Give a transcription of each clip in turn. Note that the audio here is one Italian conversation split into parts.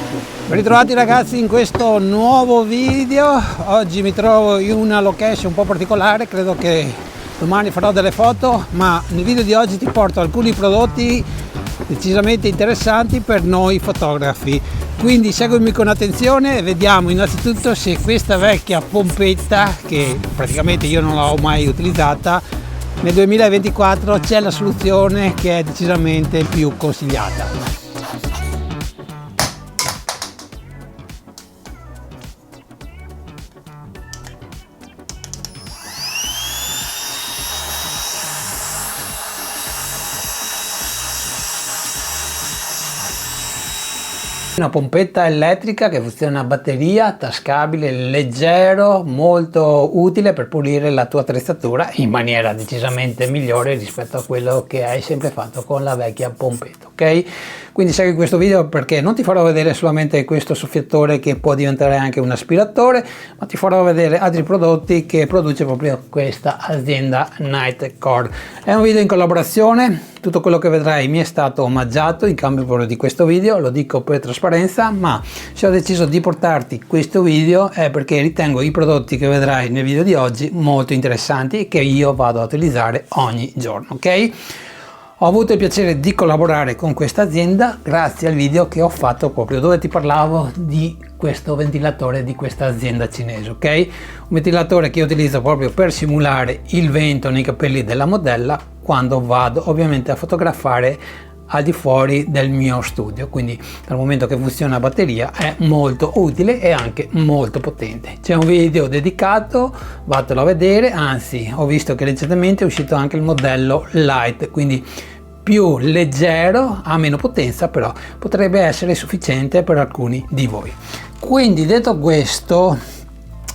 Ben ritrovati ragazzi in questo nuovo video. Oggi mi trovo in una location un po' particolare, credo che domani farò delle foto, ma nel video di oggi ti porto alcuni prodotti decisamente interessanti per noi fotografi. Quindi seguimi con attenzione e vediamo innanzitutto se questa vecchia pompetta, che praticamente io non l'ho mai utilizzata, nel 2024 c'è la soluzione che è decisamente più consigliata. Una pompetta elettrica che funziona a batteria, tascabile, leggero, molto utile per pulire la tua attrezzatura in maniera decisamente migliore rispetto a quello che hai sempre fatto con la vecchia pompetta, ok? Quindi segui questo video perché non ti farò vedere solamente questo soffiatore che può diventare anche un aspiratore, ma ti farò vedere altri prodotti che produce proprio questa azienda Nitecore. È un video in collaborazione, tutto quello che vedrai mi è stato omaggiato in cambio proprio di questo video, lo dico per trasparenza, ma se ho deciso di portarti questo video è perché ritengo i prodotti che vedrai nel video di oggi molto interessanti e che io vado a utilizzare ogni giorno, ok? Ho avuto il piacere di collaborare con questa azienda grazie al video che ho fatto proprio dove ti parlavo di questo ventilatore di questa azienda cinese, ok? Un ventilatore che io utilizzo proprio per simulare il vento nei capelli della modella quando vado ovviamente a fotografare al di fuori del mio studio, quindi dal momento che funziona a batteria è molto utile e anche molto potente. C'è un video dedicato, vattelo a vedere, anzi ho visto che recentemente è uscito anche il modello Light, quindi più leggero, ha meno potenza, però potrebbe essere sufficiente per alcuni di voi. Quindi detto questo,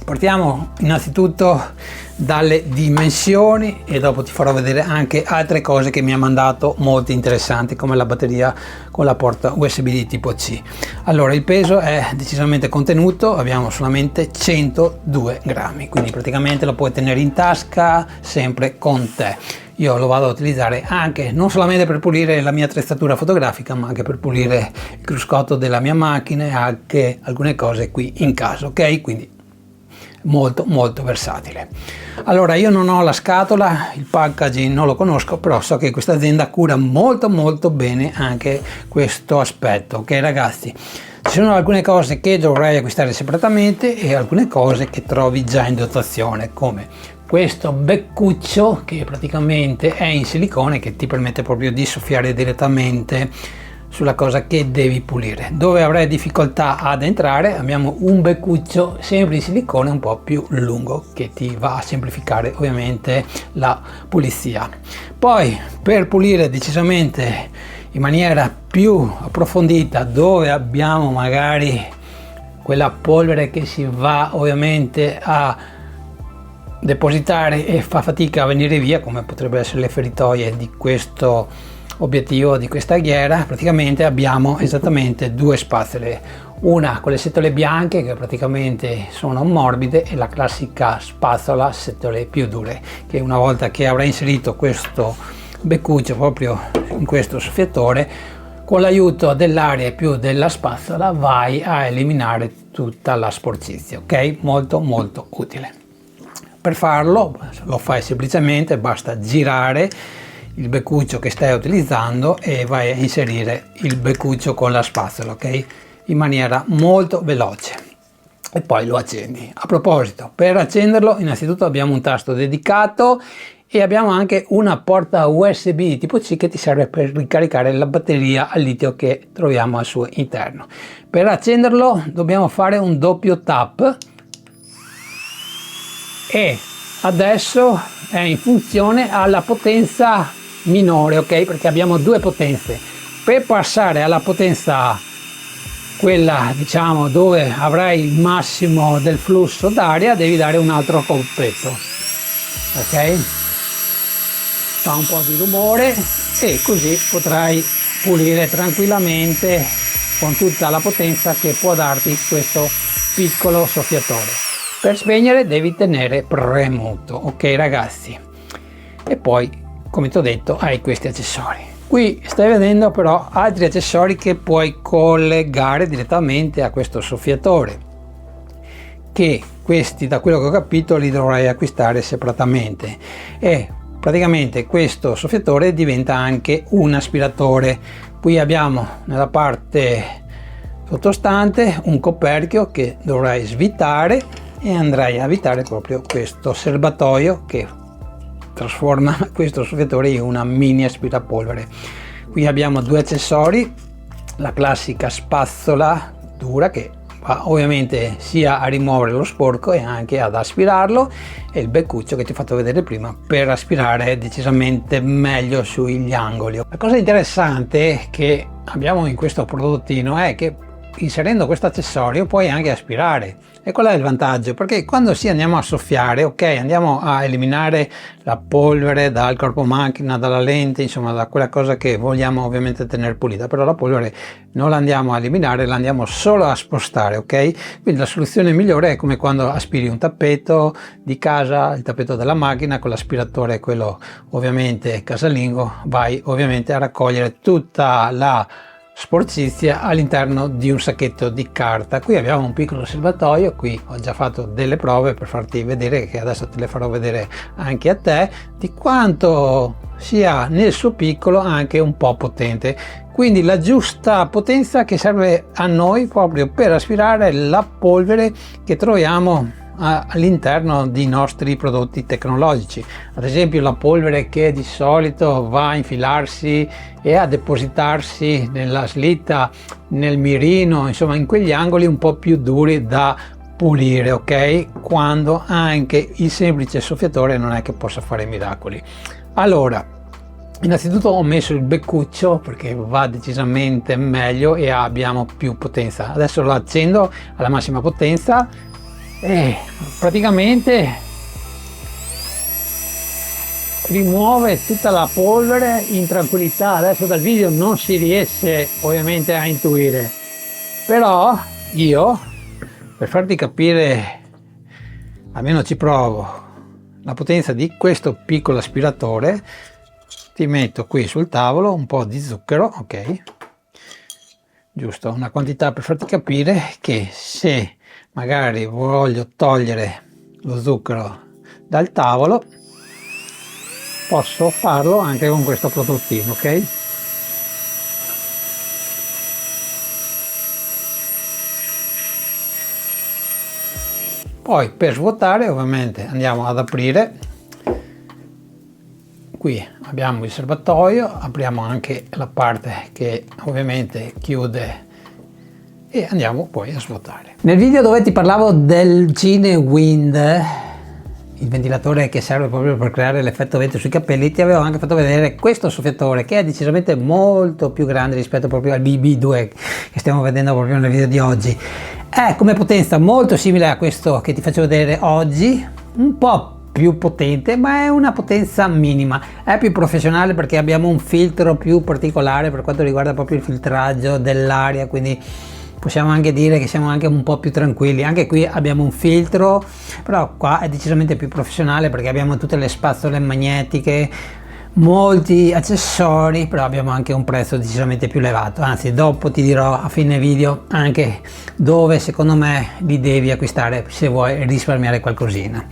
partiamo innanzitutto dalle dimensioni e dopo ti farò vedere anche altre cose che mi ha mandato molto interessanti, come la batteria con la porta USB di tipo C. Allora, il peso è decisamente contenuto, abbiamo solamente 102 grammi, quindi praticamente lo puoi tenere in tasca sempre con te. Io lo vado a utilizzare anche non solamente per pulire la mia attrezzatura fotografica, ma anche per pulire il cruscotto della mia macchina e anche alcune cose qui in casa, ok? Quindi molto versatile. Allora, io non ho la scatola, il packaging non lo conosco, però so che questa azienda cura molto bene anche questo aspetto, ok ragazzi? Ci sono alcune cose che dovrei acquistare separatamente e alcune cose che trovi già in dotazione, come questo beccuccio che praticamente è in silicone, che ti permette proprio di soffiare direttamente sulla cosa che devi pulire. Dove avrai difficoltà ad entrare abbiamo un beccuccio sempre in silicone un po' più lungo che ti va a semplificare ovviamente la pulizia. Poi per pulire decisamente in maniera più approfondita, dove abbiamo magari quella polvere che si va ovviamente a depositare e fa fatica a venire via, come potrebbe essere le feritoie di questo obiettivo, di questa ghiera, praticamente abbiamo esattamente due spazzole, una con le setole bianche che praticamente sono morbide e la classica spazzola setole più dure, che una volta che avrai inserito questo beccuccio proprio in questo soffiatore, con l'aiuto dell'aria e più della spazzola vai a eliminare tutta la sporcizia, ok? Molto utile. Per farlo lo fai semplicemente, basta girare il beccuccio che stai utilizzando e vai a inserire il beccuccio con la spazzola, ok? In maniera molto veloce e poi lo accendi. A proposito, per accenderlo innanzitutto abbiamo un tasto dedicato e abbiamo anche una porta USB tipo C che ti serve per ricaricare la batteria al litio che troviamo al suo interno. Per accenderlo dobbiamo fare un doppio tap e adesso è in funzione alla potenza minore, ok? Perché abbiamo due potenze. Per passare alla potenza quella diciamo dove avrai il massimo del flusso d'aria devi dare un altro colpetto, ok? Fa un po' di rumore e così potrai pulire tranquillamente con tutta la potenza che può darti questo piccolo soffiatore. Per spegnere devi tenere premuto, ok ragazzi? E poi, come ti ho detto, hai questi accessori. Qui stai vedendo però altri accessori che puoi collegare direttamente a questo soffiatore, che questi, da quello che ho capito, li dovrai acquistare separatamente, e praticamente questo soffiatore diventa anche un aspiratore. Qui abbiamo nella parte sottostante un coperchio che dovrai svitare e andrai a avvitare proprio questo serbatoio che trasforma questo soffiatore in una mini aspirapolvere. Qui abbiamo due accessori, la classica spazzola dura che va ovviamente sia a rimuovere lo sporco e anche ad aspirarlo, e il beccuccio che ti ho fatto vedere prima per aspirare decisamente meglio sugli angoli. La cosa interessante che abbiamo in questo prodottino è che inserendo questo accessorio puoi anche aspirare. E qual è il vantaggio? Perché quando andiamo a soffiare, ok, andiamo a eliminare la polvere dal corpo macchina, dalla lente, insomma da quella cosa che vogliamo ovviamente tenere pulita, però la polvere non la andiamo a eliminare, la andiamo solo a spostare, ok? Quindi la soluzione migliore è come quando aspiri un tappeto di casa, il tappeto della macchina, con l'aspiratore, quello ovviamente casalingo, vai ovviamente a raccogliere tutta la sporcizia all'interno di un sacchetto di carta. Qui abbiamo un piccolo serbatoio, qui ho già fatto delle prove per farti vedere, che adesso te le farò vedere anche a te, di quanto sia nel suo piccolo anche un po' potente, quindi la giusta potenza che serve a noi proprio per aspirare la polvere che troviamo all'interno dei nostri prodotti tecnologici. Ad esempio la polvere che di solito va a infilarsi e a depositarsi nella slitta, nel mirino, insomma in quegli angoli un po' più duri da pulire, ok? Quando anche il semplice soffiatore non è che possa fare miracoli. Allora, innanzitutto ho messo il beccuccio perché va decisamente meglio e abbiamo più potenza. Adesso lo accendo alla massima potenza e praticamente rimuove tutta la polvere in tranquillità. Adesso dal video non si riesce ovviamente a intuire, però io, per farti capire, almeno ci provo, la potenza di questo piccolo aspiratore, ti metto qui sul tavolo un po' di zucchero, ok, giusto una quantità per farti capire che se magari voglio togliere lo zucchero dal tavolo posso farlo anche con questo prodottino, ok? Poi per svuotare ovviamente andiamo ad aprire. Qui abbiamo il serbatoio, apriamo anche la parte che ovviamente chiude e andiamo poi a svuotare. Nel video dove ti parlavo del Cinewind, il ventilatore che serve proprio per creare l'effetto vento sui capelli, ti avevo anche fatto vedere questo soffiatore che è decisamente molto più grande rispetto proprio al BB2 che stiamo vedendo proprio nel video di oggi. È come potenza molto simile a questo che ti faccio vedere oggi, un po' più potente, ma è una potenza minima. È più professionale perché abbiamo un filtro più particolare per quanto riguarda proprio il filtraggio dell'aria, quindi possiamo anche dire che siamo anche un po' più tranquilli. Anche qui abbiamo un filtro, però qua è decisamente più professionale perché abbiamo tutte le spazzole magnetiche, molti accessori, però abbiamo anche un prezzo decisamente più elevato. Anzi, dopo ti dirò a fine video anche dove secondo me li devi acquistare se vuoi risparmiare qualcosina.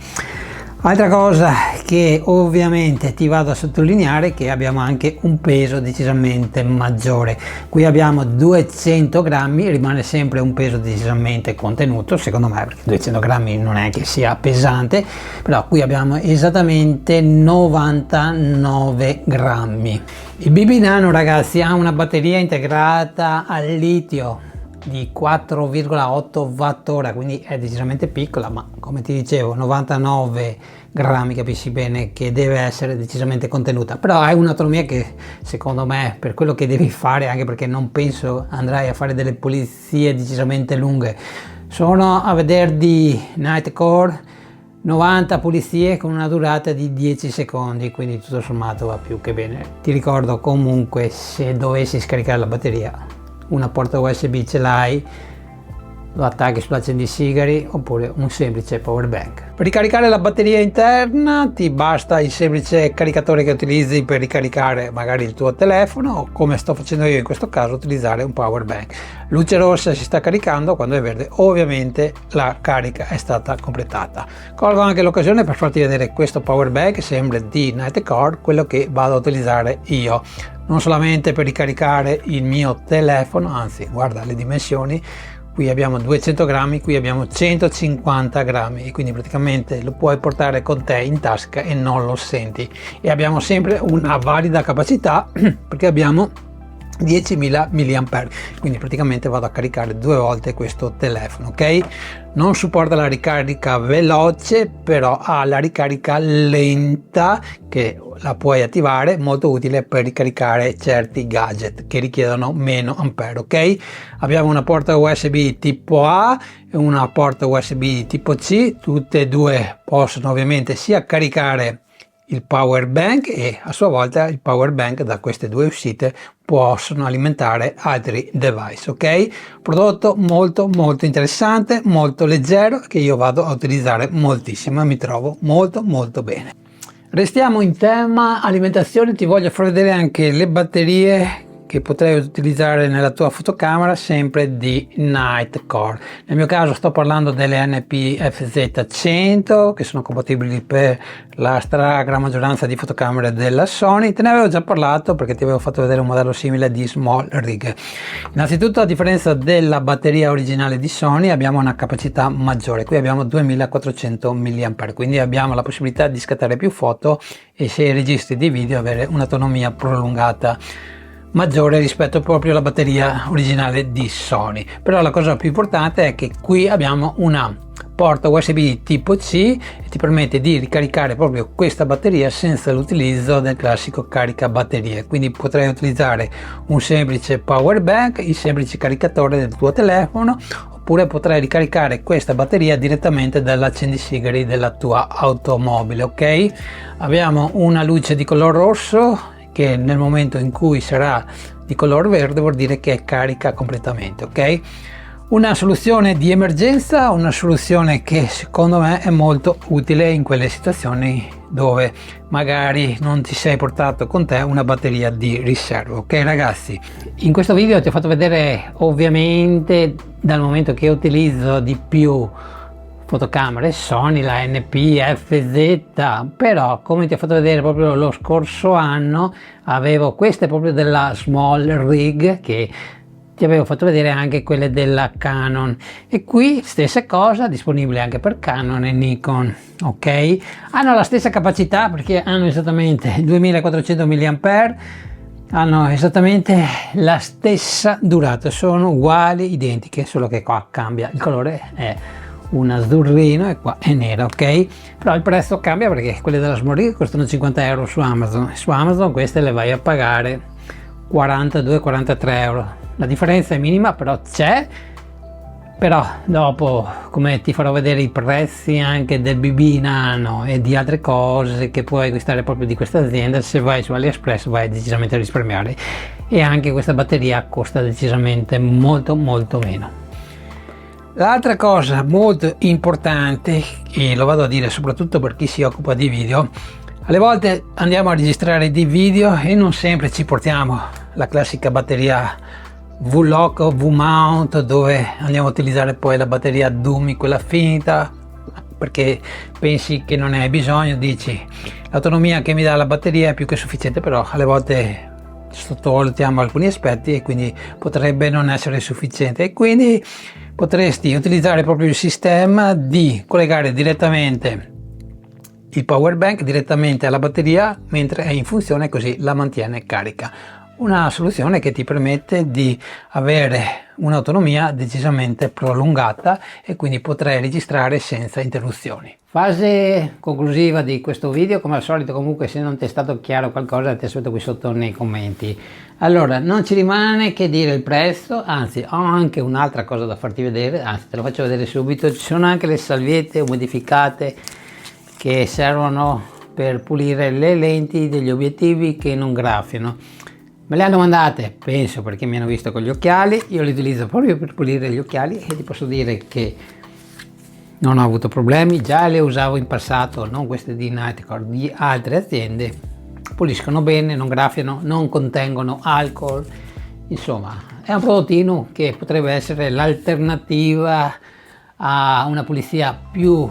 Altra cosa che ovviamente ti vado a sottolineare è che abbiamo anche un peso decisamente maggiore. Qui abbiamo 200 grammi, rimane sempre un peso decisamente contenuto secondo me, perché 200 grammi non è che sia pesante, però qui abbiamo esattamente 99 grammi. Il BB Nano, ragazzi, ha una batteria integrata al litio di 4,8 watt/ora, quindi è decisamente piccola, ma come ti dicevo 99 grammi, capisci bene che deve essere decisamente contenuta, però hai un'autonomia che secondo me, per quello che devi fare, anche perché non penso andrai a fare delle pulizie decisamente lunghe, sono a vedere di Nightcore 90 pulizie con una durata di 10 secondi, quindi tutto sommato va più che bene. Ti ricordo comunque, se dovessi scaricare la batteria, una porta USB ce l'hai, lo attacchi sull'accendisigari oppure un semplice power bank. Per ricaricare la batteria interna ti basta il semplice caricatore che utilizzi per ricaricare magari il tuo telefono, o come sto facendo io in questo caso utilizzare un power bank. Luce rossa si sta caricando, quando è verde ovviamente la carica è stata completata. Colgo anche l'occasione per farti vedere questo power bank sempre di Nitecore, quello che vado a utilizzare io. Non solamente per ricaricare il mio telefono, anzi guarda le dimensioni, qui abbiamo 200 grammi, qui abbiamo 150 grammi e quindi praticamente lo puoi portare con te in tasca e non lo senti. E abbiamo sempre una valida capacità perché abbiamo 10.000 mAh, quindi praticamente vado a caricare 2 volte questo telefono, ok? Non supporta la ricarica veloce, però ha la ricarica lenta che la puoi attivare, molto utile per ricaricare certi gadget che richiedono meno ampere, ok? Abbiamo una porta USB tipo A e una porta USB tipo C, tutte e due possono ovviamente sia caricare il power bank e a sua volta il power bank da queste due uscite possono alimentare altri device, ok? Prodotto molto interessante, molto leggero, che io vado a utilizzare moltissimo e mi trovo molto bene. Restiamo in tema alimentazione, ti voglio far vedere anche le batterie che potrei utilizzare nella tua fotocamera, sempre di Nitecore. Nel mio caso sto parlando delle NP-FZ100 che sono compatibili per la stragrande maggioranza di fotocamere della Sony. Te ne avevo già parlato perché ti avevo fatto vedere un modello simile di Small Rig. Innanzitutto, a differenza della batteria originale di Sony, abbiamo una capacità maggiore. Qui abbiamo 2400 mAh, quindi abbiamo la possibilità di scattare più foto e, se registri dei video, avere un'autonomia prolungata maggiore rispetto proprio alla batteria originale di Sony. Però la cosa più importante è che qui abbiamo una porta USB tipo C e ti permette di ricaricare proprio questa batteria senza l'utilizzo del classico caricabatterie. Quindi potrai utilizzare un semplice power bank, il semplice caricatore del tuo telefono, oppure potrai ricaricare questa batteria direttamente dall'accendisigari della tua automobile, ok? Abbiamo una luce di color rosso che nel momento in cui sarà di color verde vuol dire che è carica completamente, ok? Una soluzione di emergenza, una soluzione che secondo me è molto utile in quelle situazioni dove magari non ti sei portato con te una batteria di riserva, ok ragazzi? In questo video ti ho fatto vedere, ovviamente dal momento che utilizzo di più fotocamere Sony, la NP-FZ, però come ti ho fatto vedere proprio lo scorso anno avevo queste proprio della Small Rig, che ti avevo fatto vedere anche quelle della Canon, e qui stessa cosa, disponibile anche per Canon e Nikon, ok? Hanno la stessa capacità perché hanno esattamente 2400 mAh, hanno esattamente la stessa durata, sono uguali, identiche, solo che qua cambia il colore, è un azzurrino e qua è nera, ok? Però il prezzo cambia perché quelle della Small Rig costano 50 euro su Amazon queste le vai a pagare 42-43 euro. La differenza è minima, però c'è. Però dopo, come ti farò vedere i prezzi anche del BB Nano e di altre cose che puoi acquistare proprio di questa azienda, se vai su AliExpress vai decisamente a risparmiare, e anche questa batteria costa decisamente molto meno. L'altra cosa molto importante, e lo vado a dire soprattutto per chi si occupa di video, alle volte andiamo a registrare dei video e non sempre ci portiamo la classica batteria V-Lock o V-Mount, dove andiamo a utilizzare poi la batteria Dummy, quella finita, perché pensi che non ne hai bisogno, dici l'autonomia che mi dà la batteria è più che sufficiente, però alle volte sottovalutiamo alcuni aspetti e quindi potrebbe non essere sufficiente, e quindi potresti utilizzare proprio il sistema di collegare direttamente il power bank direttamente alla batteria mentre è in funzione, così la mantiene carica. Una soluzione che ti permette di avere un'autonomia decisamente prolungata e quindi potrai registrare senza interruzioni. Fase conclusiva di questo video, come al solito. Comunque, se non ti è stato chiaro qualcosa ti aspetto qui sotto nei commenti. Allora, non ci rimane che dire il prezzo, anzi ho anche un'altra cosa da farti vedere, anzi te lo faccio vedere subito. Ci sono anche le salviette umidificate che servono per pulire le lenti degli obiettivi che non graffiano. Me le hanno mandate, penso, perché mi hanno visto con gli occhiali. Io li utilizzo proprio per pulire gli occhiali e ti posso dire che non ho avuto problemi. Già le usavo in passato, non queste di Nightcore, di altre aziende. Puliscono bene, non graffiano, non contengono alcol. Insomma, è un prodottino che potrebbe essere l'alternativa a una pulizia più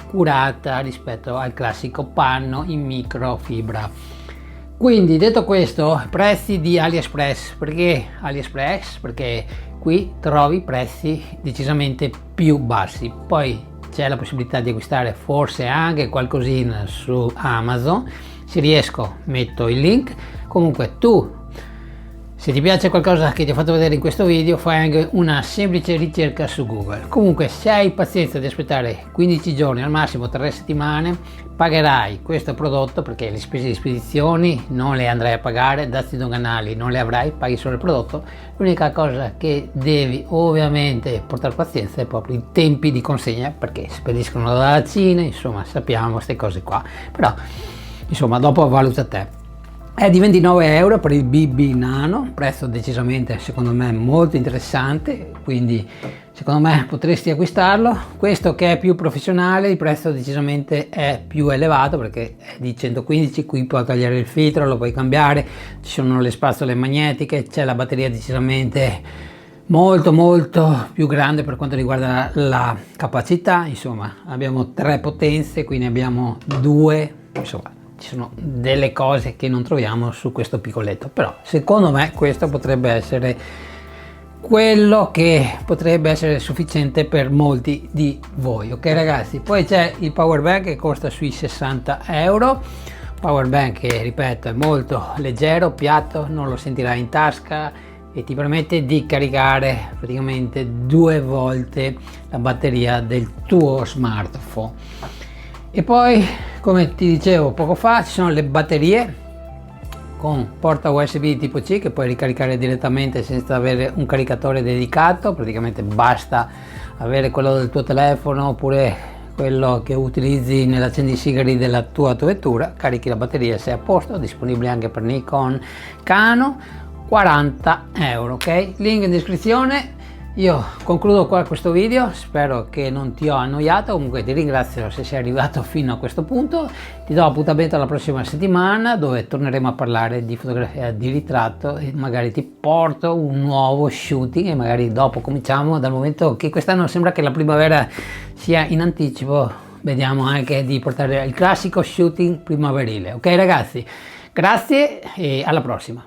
curata rispetto al classico panno in microfibra. Quindi, detto questo, prezzi di AliExpress. Perché AliExpress? Perché qui trovi prezzi decisamente più bassi. Poi c'è la possibilità di acquistare forse anche qualcosina su Amazon. Se riesco metto il link. Comunque tu, se ti piace qualcosa che ti ho fatto vedere in questo video, fai anche una semplice ricerca su Google. Comunque, se hai pazienza di aspettare 15 giorni, al massimo 3 settimane, pagherai questo prodotto, perché le spese di spedizioni non le andrai a pagare, dazi doganali non le avrai, paghi solo il prodotto. L'unica cosa che devi ovviamente portare pazienza è proprio i tempi di consegna, perché spediscono dalla Cina, insomma sappiamo queste cose qua. Però insomma dopo valuta te. È di 29 euro per il BB Nano, prezzo decisamente secondo me molto interessante, quindi secondo me potresti acquistarlo. Questo che è più professionale, il prezzo decisamente è più elevato perché è di 115, qui puoi togliere il filtro, lo puoi cambiare, ci sono le spazzole magnetiche, c'è la batteria decisamente molto più grande per quanto riguarda la capacità. Insomma, abbiamo 3 potenze, qui ne abbiamo 2, insomma ci sono delle cose che non troviamo su questo piccoletto, però secondo me questo potrebbe essere quello che potrebbe essere sufficiente per molti di voi. Ok ragazzi, poi c'è il power bank che costa sui 60 euro. Power bank che, ripeto, è molto leggero, piatto, non lo sentirai in tasca e ti permette di caricare praticamente 2 volte la batteria del tuo smartphone. E poi, come ti dicevo poco fa, ci sono le batterie con porta USB tipo C che puoi ricaricare direttamente senza avere un caricatore dedicato. Praticamente basta avere quello del tuo telefono oppure quello che utilizzi nell'accendisigari della tua vettura, carichi la batteria e sei a posto. Disponibile anche per Nikon, Canon, 40 euro, ok? Link in descrizione. Io concludo qua questo video, spero che non ti ho annoiato, comunque ti ringrazio se sei arrivato fino a questo punto, ti do appuntamento alla prossima settimana dove torneremo a parlare di fotografia di ritratto e magari ti porto un nuovo shooting e magari dopo cominciamo, dal momento che quest'anno sembra che la primavera sia in anticipo, vediamo anche di portare il classico shooting primaverile. Ok ragazzi, grazie e alla prossima.